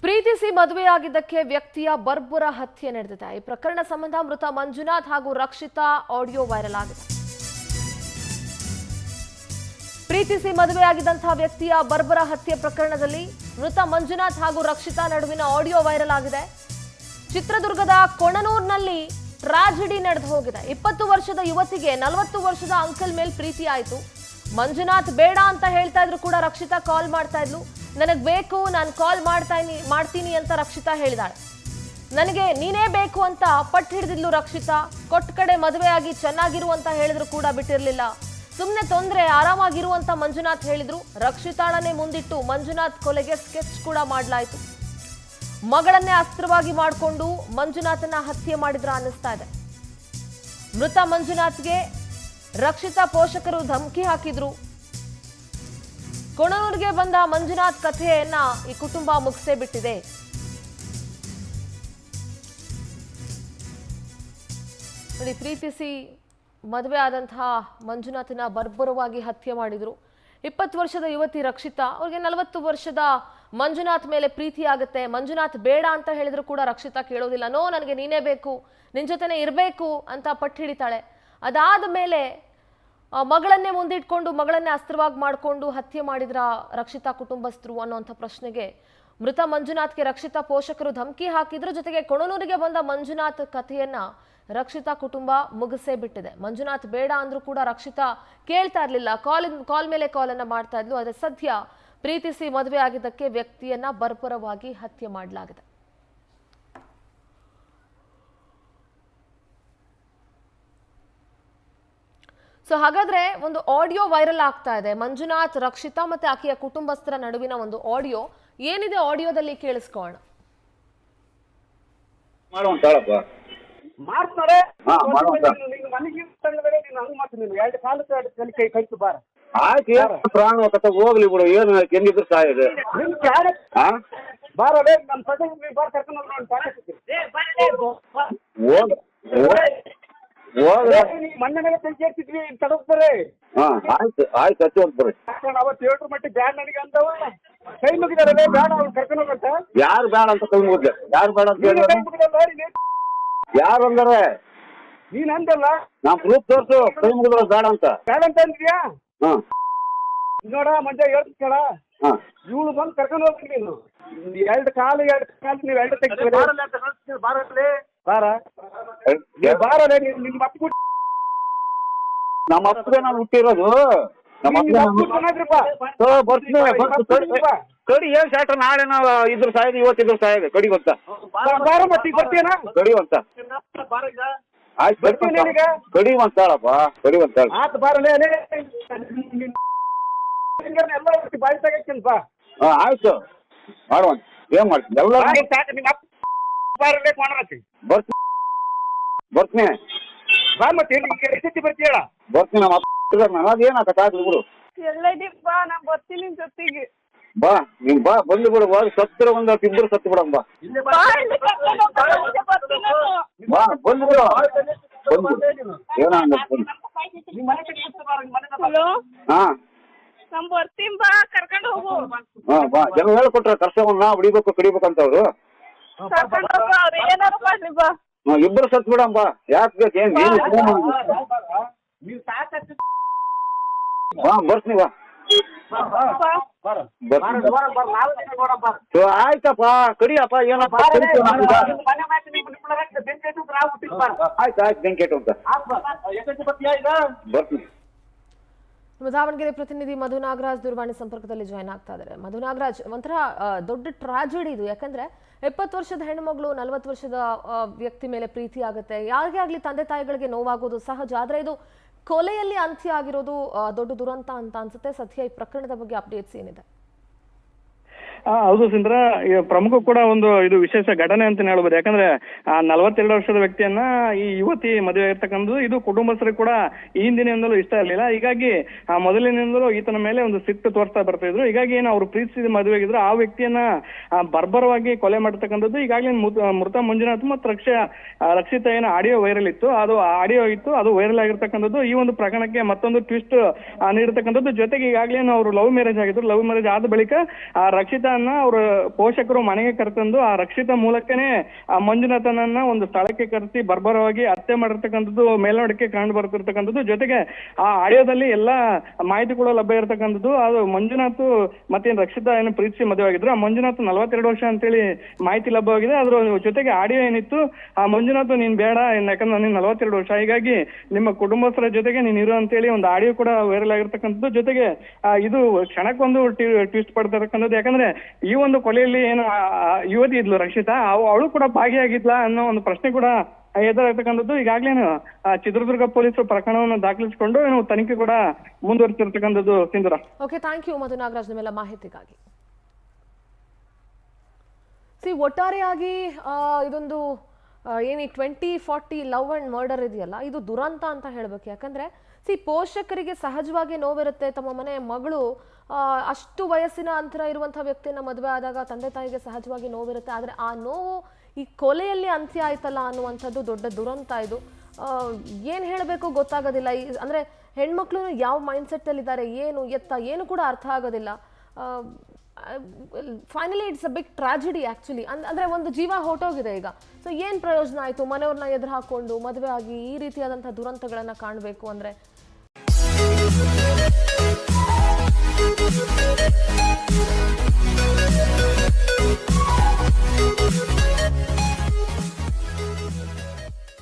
ಪ್ರೀತಿಸಿ ಮದುವೆಯಾಗಿದ್ದಕ್ಕೆ ವ್ಯಕ್ತಿಯ ಬರ್ಬರ ಹತ್ಯೆ ನಡೆದಿದೆ. ಈ ಪ್ರಕರಣ ಸಂಬಂಧ ಮೃತ ಮಂಜುನಾಥ್ ಹಾಗೂ ರಕ್ಷಿತಾ ಆಡಿಯೋ ವೈರಲ್ ಆಗಿದೆ. ಪ್ರೀತಿಸಿ ಮದುವೆಯಾಗಿದ್ದಂತಹ ವ್ಯಕ್ತಿಯ ಬರ್ಬರ ಹತ್ಯೆ ಪ್ರಕರಣದಲ್ಲಿ ಮೃತ ಮಂಜುನಾಥ್ ಹಾಗೂ ರಕ್ಷಿತಾ ನಡುವಿನ ಆಡಿಯೋ ವೈರಲ್ ಆಗಿದೆ. ಚಿತ್ರದುರ್ಗದ ಕೊಣನೂರಿನಲ್ಲಿ ಟ್ರಾಜಿಡಿ ನಡೆದು ಹೋಗಿದೆ. 20 ವರ್ಷದ ಯುವತಿಗೆ 40 ವರ್ಷದ ಅಂಕಲ್ ಮೇಲೆ ಪ್ರೀತಿ ಆಯಿತು. ಮಂಜುನಾಥ್ ಬೇಡ ಅಂತ ಹೇಳ್ತಾ ಇದ್ರು ಕೂಡ ರಕ್ಷಿತಾ ಕಾಲ್ ಮಾಡ್ತಾ ಇದ್ಲು. ನನಗೆ ಬೇಕು, ನಾನು ಕಾಲ್ ಮಾಡ್ತೀನಿ ಅಂತ ರಕ್ಷಿತಾ ಹೇಳಿದಾಳೆ. ನನಗೆ ನೀನೇ ಬೇಕು ಅಂತ ಪಟ್ಟು ಹಿಡಿದಿದ್ಲು ರಕ್ಷಿತಾ. ಕೊಟ್ಟ ಕಡೆ ಮದುವೆಯಾಗಿ ಚೆನ್ನಾಗಿರು ಅಂತ ಹೇಳಿದ್ರು ಕೂಡ ಬಿಟ್ಟಿರಲಿಲ್ಲ. ಸುಮ್ಮನೆ ತೊಂದರೆ, ಆರಾಮಾಗಿರುವಂತ ಮಂಜುನಾಥ್ ಹೇಳಿದ್ರು. ರಕ್ಷಿತಾಳನ್ನೇ ಮುಂದಿಟ್ಟು ಮಂಜುನಾಥ್ ಕೊಲೆಗೆ ಸ್ಕೆಚ್ ಕೂಡ ಮಾಡಲಾಯಿತು. ಮಗಳನ್ನೇ ಅಸ್ತ್ರವಾಗಿ ಮಾಡಿಕೊಂಡು ಮಂಜುನಾಥನ ಹತ್ಯೆ ಮಾಡಿದ್ರ ಅನ್ನಿಸ್ತಾ ಇದೆ. ಮೃತ ಮಂಜುನಾಥ್ಗೆ ರಕ್ಷಿತಾ ಪೋಷಕರು ಧಮಕಿ ಹಾಕಿದ್ರು. ಕೊಣನೂರಿಗೆ ಬಂದ ಮಂಜುನಾಥ್ ಕಥೆಯನ್ನ ಈ ಕುಟುಂಬ ಮುಗಿಸೇ ಬಿಟ್ಟಿದೆ. ನೋಡಿ, ಪ್ರೀತಿಸಿ ಮದುವೆ ಆದಂತಹ ಮಂಜುನಾಥನ ಬರ್ಬರವಾಗಿ ಹತ್ಯೆ ಮಾಡಿದ್ರು. 20 ವರ್ಷದ ಯುವತಿ ರಕ್ಷಿತಾ, ಅವ್ರಿಗೆ 40 ವರ್ಷದ ಮಂಜುನಾಥ್ ಮೇಲೆ ಪ್ರೀತಿ ಆಗುತ್ತೆ. ಮಂಜುನಾಥ್ ಬೇಡ ಅಂತ ಹೇಳಿದ್ರು ಕೂಡ ರಕ್ಷಿತಾ ಕೇಳೋದಿಲ್ಲ. ನೋ, ನನಗೆ ನೀನೇ ಬೇಕು, ನಿನ್ ಜೊತೆನೆ ಇರಬೇಕು ಅಂತ ಪಟ್ಟು ಹಿಡಿತಾಳೆ. ಅದಾದ ಮೇಲೆ ಮಗಳನ್ನೇ ಮುಂದಿಟ್ಕೊಂಡು ಮಗಳನ್ನೇ ಅಸ್ತ್ರವಾಗಿ ಮಾಡಿಕೊಂಡು ಹತ್ಯೆ ಮಾಡಿದ್ರ ರಕ್ಷಿತಾ ಕುಟುಂಬಸ್ಥರು ಅನ್ನೋಂಥ ಪ್ರಶ್ನೆಗೆ ಮೃತ ಮಂಜುನಾಥ್ಗೆ ರಕ್ಷಿತಾ ಪೋಷಕರು ಧಮಕಿ ಹಾಕಿದ್ರ. ಜೊತೆಗೆ ಕೊಣನೂರಿಗೆ ಬಂದ ಮಂಜುನಾಥ್ ಕಥೆಯನ್ನ ರಕ್ಷಿತಾ ಕುಟುಂಬ ಮುಗಿಸೇ ಬಿಟ್ಟಿದೆ. ಮಂಜುನಾಥ್ ಬೇಡ ಅಂದ್ರೂ ಕೂಡ ರಕ್ಷಿತಾ ಕೇಳ್ತಾ ಇರ್ಲಿಲ್ಲ. ಕಾಲ್ ಮೇಲೆ ಕಾಲನ್ನ ಮಾಡ್ತಾ ಇದ್ಲು. ಆದರೆ ಸದ್ಯ ಪ್ರೀತಿಸಿ ಮದುವೆ ಆಗಿದ್ದಕ್ಕೆ ವ್ಯಕ್ತಿಯನ್ನ ಬರ್ಬರವಾಗಿ ಹತ್ಯೆ ಮಾಡಲಾಗಿದೆ. ಸೊ ಹಾಗಾದ್ರೆ ಒಂದು ಆಡಿಯೋ ವೈರಲ್ ಆಗ್ತಾ ಇದೆ. ಮಂಜುನಾಥ್, ರಕ್ಷಿತಾ ಮತ್ತೆ ಆಕೆಯ ಕುಟುಂಬಸ್ಥರ ನಡುವಿನ ಒಂದು ಆಡಿಯೋ. ಏನಿದೆ ಆಡಿಯೋದಲ್ಲಿ ಕೇಳಿಸ್ಕೊಳ್ಳೋಣ. ಹೋಗ್ಲಿ ಬಿಡು, ಏನು ಹೆಂಗಿದ್ರು ಸಾಯಿದೆ. ಆಯ್ತು ಆಯ್ತು, ಹಚ್ಚಿ ಹೋಗ್ ಬರ್ರಿ. ಅವತ್ತು 7 ಮಟ್ಟಿ ಬ್ಯಾಡ ನನಗೆ ಅಂದವ ಕೈ ಮುಗಿದಾರಲ್ಲ, ಬೇಡ ಅವ್ನು ಕರ್ಕೊಂಡು ಹೋಗಂತ. ಯಾರು ಬೇಡ ಅಂತ ಕೈ ಮುಗಿದ? ಯಾರು ಬೇಡ ಅಂತ ಹೇಳಿ? ಯಾರು ಅಂದ್ರೆ ನೀನ್ ಅಂದಲ್ಲ, ನಾ ಪ್ರೂಫ್ ತೋರ್ಸು. ಕೈ ಮುಗಿದ್ರ ಬೇಡ ಅಂತ. ಬೇಡ ಅಂತ ಅಂದ್ರಿಯಾ? ನೋಡ ಮಂಜ ಹೇಳ್ತಾಳ, ಇವಳು ಬಂದು ಕರ್ಕೊಂಡು ಹೋಗ್ತೀನಿ. ನೀನು 2 ಕಾಲು ನೀವು 2 ತೆಗಿತೀವಿ. ಬಾರಲ್ಲ ನಿಮ್ ಅಪ್ಪ. ನಮ್ಮ ಅಪ್ಪಗೆ ನಾನು ಹುಟ್ಟಿರೋದು. ನಮ್ಮ ಕಡಿ ಏನ್ ಶಾಟ, ನಾಳೆ ನಾವು ಇದ್ರ ಸಾಯದು, ಇವತ್ತಿದ್ರು ಸಾಯದೆ. ಕಡಿ ಗೊತ್ತಾ? ಬರ್ತೀನ ಕಡಿ ಅಂತ. ಆಯ್ತು, ಕಡಿ ಅಂತಾಳಪ್ಪ, ಕಡಿ ಅಂತಾಳ. ಆತ ಬಾರಲ್ಲ, ಎಲ್ಲ ಬಾಯಿ ತಗಕ್ಕಿಲ್ಪ. ಆಯ್ತು, ಮಾಡುವಂತ. ಏನ್ ಮಾಡ್ತೀನಿ ಎಲ್ಲ ಬರ್ತೀನಿ. ಬಾ ಮತ್ತೆ ಎಷ್ಟೊತ್ತಿ ಬರ್ತೀಯ? ಬರ್ತೀನಿ. ನಮ್ಮ ಅಪ್ಪ ಅದೇನಾಗತ್ತ ಆಗ್ಲಿ ಬಿಡು. ಎಲ್ಲದಿಪ್ಪ, ನಾ ಬರ್ತೀನಿ ನಿನ್ ಜೊತೆಗೆ. ಬಾ, ನೀನ್ ಬಾ, ಬಂದು ಬಿಡು. ಸತ್ತಿರ ಒಂದು 2 ಸತ್ತು ಬಿಡಮ್. ಬಾ ಬಾ, ಬಂದು ಬಿಡು. ಹಾ ಬರ್ತೀನಿ ಬಾ, ಕರ್ಕೊಂಡು ಹೋಗು. ಹಾ ಬಾ. ಜನ ಹೇಳ್ಕೊಟ್ರ ಕರ್ಸವನ್ನ ನಾ ಹೊಡಿಬೇಕು ಕಡಿಬೇಕಂತ ಅವ್ರು. ಕರ್ಕೊಂಡು ಹೋಗು, ಅವ್ರು ಏನಾರು ಮಾಡ್ಲಿ ಬಾ. ಇಬ್ಬರು ಸತ್ ಬಿಡಮ್. ಬಾ, ಯಾಕೆ ಬೇಕು? ಏನ್ ಬಾ, ಬರ್ತೀನಿ. ಬಾ ಆಯ್ತಪ್ಪ, ಕಡಿಯಪ್ಪ. ಏನಪ್ಪ ಆಯ್ತು ಆಯ್ತು, ಬೆಂಕಿ ಅಂತ ಬರ್ತೀನಿ. ನಮ್ಮ ದಾವಣಗೆರೆ ಪ್ರತಿನಿಧಿ ಮಧು ನಾಗರಾಜ್ ದೂರವಾಣಿ ಸಂಪರ್ಕದಲ್ಲಿ ಜಾಯ್ನ್ ಆಗ್ತಾ ಇದ್ದಾರೆ. ಮಧು ನಾಗರಾಜ್, ಒಂಥರ ದೊಡ್ಡ ಟ್ರಾಜಿಡಿ ಇದು. ಯಾಕಂದ್ರೆ 20 ವರ್ಷದ ಹೆಣ್ಣುಮಗಳು 40 ವರ್ಷದ ವ್ಯಕ್ತಿ ಮೇಲೆ ಪ್ರೀತಿ ಆಗುತ್ತೆ. ಯಾರಿಗೇ ಆಗ್ಲಿ ತಂದೆ ತಾಯಿಗಳಿಗೆ ನೋವಾಗೋದು ಸಹಜ. ಆದ್ರೆ ಇದು ಕೊಲೆಯಲ್ಲಿ ಅಂತ್ಯ ಆಗಿರೋದು ದೊಡ್ಡ ದುರಂತ ಅಂತ ಅನ್ಸುತ್ತೆ. ಸದ್ಯ ಈ ಪ್ರಕರಣದ ಬಗ್ಗೆ ಅಪ್ಡೇಟ್ಸ್ ಏನಿದೆ? ಹೌದು ಸಿಂದ್ರ, ಪ್ರಮುಖ ಕೂಡ ಒಂದು ಇದು ವಿಶೇಷ ಘಟನೆ ಅಂತ ಹೇಳ್ಬೋದು. ಯಾಕಂದ್ರೆ 42 ವರ್ಷದ ವ್ಯಕ್ತಿಯನ್ನ ಈ ಯುವತಿ ಮದುವೆ ಆಗಿರ್ತಕ್ಕಂಥದ್ದು ಇದು ಕುಟುಂಬಸ್ಥರಿಗೆ ಕೂಡ ಈ ಹಿಂದಿನಿಂದಲೂ ಇಷ್ಟ ಇರಲಿಲ್ಲ. ಹೀಗಾಗಿ ಮೊದಲಿನಿಂದಲೂ ಈತನ ಮೇಲೆ ಒಂದು ಸಿಟ್ಟು ತೋರಿಸ್ತಾ ಬರ್ತಾ ಇದ್ರು. ಹೀಗಾಗಿ ಏನು ಅವ್ರು ಪ್ರೀತಿಸಿದ ಮದುವೆ ಆಗಿದ್ರು ಆ ವ್ಯಕ್ತಿಯನ್ನ ಬರ್ಬರವಾಗಿ ಕೊಲೆ ಮಾಡಿರ್ತಕ್ಕಂಥದ್ದು. ಈಗಾಗಲೇ ಮೃತ ಮಂಜುನಾಥ್ ಮತ್ತು ರಕ್ಷಿತಾ ಏನು ಆಡಿಯೋ ವೈರಲ್ ಇತ್ತು, ಅದು ವೈರಲ್ ಆಗಿರ್ತಕ್ಕಂಥದ್ದು. ಈ ಒಂದು ಪ್ರಕರಣಕ್ಕೆ ಮತ್ತೊಂದು ಟ್ವಿಸ್ಟ್ ನೀಡಿರ್ತಕ್ಕಂಥದ್ದು. ಜೊತೆಗೆ ಈಗಾಗಲೇ ಅವರು ಲವ್ ಮ್ಯಾರೇಜ್ ಆಗಿದ್ರು. ಲವ್ ಮ್ಯಾರೇಜ್ ಆದ ಬಳಿಕ ರಕ್ಷಿತಾ ರಕ್ಷಿತಾನ್ನ ಅವ್ರ ಪೋಷಕರು ಮನೆಗೆ ಕರೆತಂದು ಆ ರಕ್ಷಿತಾ ಮೂಲಕನೇ ಆ ಮಂಜುನಾಥನನ್ನ ಒಂದು ಸ್ಥಳಕ್ಕೆ ಕರೆಸಿ ಬರ್ಬರವಾಗಿ ಹತ್ಯೆ ಮಾಡಿರ್ತಕ್ಕಂಥದ್ದು ಮೇಲ್ನೋಟಕ್ಕೆ ಕಂಡು ಬರ್ತಿರ್ತಕ್ಕಂಥದ್ದು. ಜೊತೆಗೆ ಆ ಆಡಿಯೋದಲ್ಲಿ ಎಲ್ಲಾ ಮಾಹಿತಿ ಕೂಡ ಲಭ್ಯ ಇರತಕ್ಕಂಥದ್ದು. ಅದು ಮಂಜುನಾಥ್ ಮತ್ತೇನು ರಕ್ಷಿತಾ ಏನು ಪ್ರೀತಿಸಿ ಮದುವೆ ಆಗಿದ್ರು, ಆ ಮಂಜುನಾಥ್ 42 ವರ್ಷ ಅಂತೇಳಿ ಮಾಹಿತಿ ಲಭ್ಯವಾಗಿದೆ. ಅದ್ರ ಜೊತೆಗೆ ಆಡಿಯೋ ಏನಿತ್ತು, ಆ ಮಂಜುನಾಥ್ ನೀನ್ ಬೇಡ, ಯಾಕಂದ್ರೆ ನನಗೆ 42 ವರ್ಷ, ಹೀಗಾಗಿ ನಿಮ್ಮ ಕುಟುಂಬಸ್ಥರ ಜೊತೆಗೆ ನೀನ್ ಇರು ಅಂತೇಳಿ ಒಂದು ಆಡಿಯೋ ಕೂಡ ವೈರಲ್ ಆಗಿರ್ತಕ್ಕಂಥದ್ದು. ಜೊತೆಗೆ ಇದು ಕ್ಷಣಕ್ಕೊಂದು ಟ್ವಿಸ್ಟ್ ಪಡ್ತಿರ್ತಕ್ಕಂಥದ್ದು. ಯಾಕಂದ್ರೆ ಈ ಒಂದು ಕೊಲೆಯಲ್ಲಿ ಏನು ಯುವತಿ ಇದ್ಲು ರಕ್ಷಿತಾ, ಅವಳು ಕೂಡ ಭಾಗಿಯಾಗಿದ್ಲ ಅನ್ನೋ ಒಂದು ಪ್ರಶ್ನೆ ಕೂಡ ಎದುರಾಗ್ತಕ್ಕಂಥದ್ದು. ಈಗಾಗಲೇ ಚಿತ್ರದುರ್ಗ ಪೊಲೀಸರು ಪ್ರಕರಣವನ್ನು ದಾಖಲಿಸಿಕೊಂಡು ತನಿಖೆ ಕೂಡ ಮುಂದುವರಿಸಿರ್ತಕ್ಕಂಥದ್ದು. ಸಿಂಧೂರ. ಓಕೆ, ಥ್ಯಾಂಕ್ ಯು ಮಧು ನಾಗರಾಜ್ ನಿಮ್ಮೆಲ್ಲ ಮಾಹಿತಿಗಾಗಿ. ಒಟ್ಟಾರೆಯಾಗಿ ಇದೊಂದು ಏನು 2040 ಲವ್ ಅಂಡ್ ಮರ್ಡರ್ ಇದೆಯಲ್ಲ, ಇದು ದುರಂತ ಅಂತ ಹೇಳ್ಬೇಕು. ಯಾಕಂದ್ರೆ ಪೋಷಕರಿಗೆ ಸಹಜವಾಗಿ ನೋವಿರುತ್ತೆ. ತಮ್ಮ ಮನೆ ಮಗಳು ಅಷ್ಟು ವಯಸ್ಸಿನ ಅಂತರ ಇರುವಂತಹ ವ್ಯಕ್ತಿಯನ್ನ ಮದುವೆ ಆದಾಗ ತಂದೆ ತಾಯಿಗೆ ಸಹಜವಾಗಿ ನೋವಿರುತ್ತೆ. ಆದರೆ ಆ ನೋವು ಈ ಕೊಲೆಯಲ್ಲಿ ಅಂತ್ಯ ಆಯ್ತಲ್ಲ ಅನ್ನುವಂಥದ್ದು ದೊಡ್ಡ ದುರಂತ. ಇದು ಏನು ಹೇಳಬೇಕು ಗೊತ್ತಾಗೋದಿಲ್ಲ. ಅಂದ್ರೆ ಹೆಣ್ಮಕ್ಳು ಯಾವ ಮೈಂಡ್ಸೆಟ್ ಅಲ್ಲಿ ಇದ್ದಾರೆ, ಏನು ಎತ್ತ ಏನು ಕೂಡ ಅರ್ಥ ಆಗೋದಿಲ್ಲ. Finally it's a big tragedy actually. ಅಂದರೆ ಒಂದು ಜೀವ ಹೊರಟೋಗಿದೆ ಈಗ. ಸೊ ಏನು ಪ್ರಯೋಜನ ಆಯಿತು ಮನೆಯವ್ರನ್ನ ಎದುರು ಹಾಕೊಂಡು ಮದುವೆ ಆಗಿ ಈ ರೀತಿಯಾದಂಥ ದುರಂತಗಳನ್ನು ಕಾಣಬೇಕು ಅಂದರೆ?